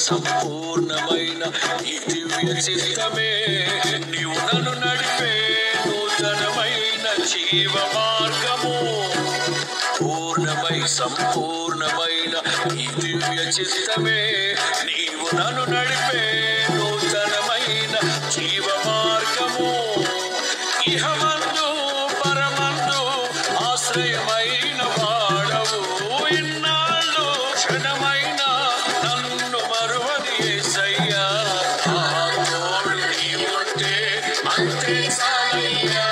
సంపూర్ణమైన ఈ దివ్య చిత్తమే నీవు నన్ను నడిపే నూతనమైన జీవ మార్గము. సంపూర్ణమైన ఈ దివ్య చిత్తమే నీవు నన్ను నడిపే నూతనమైన జీవ మార్గము. ఇహమందు పరమందు ఆశ్రయమైన వాడవు, ఇన్నాళ్ళు క్షణమైన నన్ను మరువని యేసయ్యా. ఆ తోడు నీవుంటే అంతే చాలయ్యా.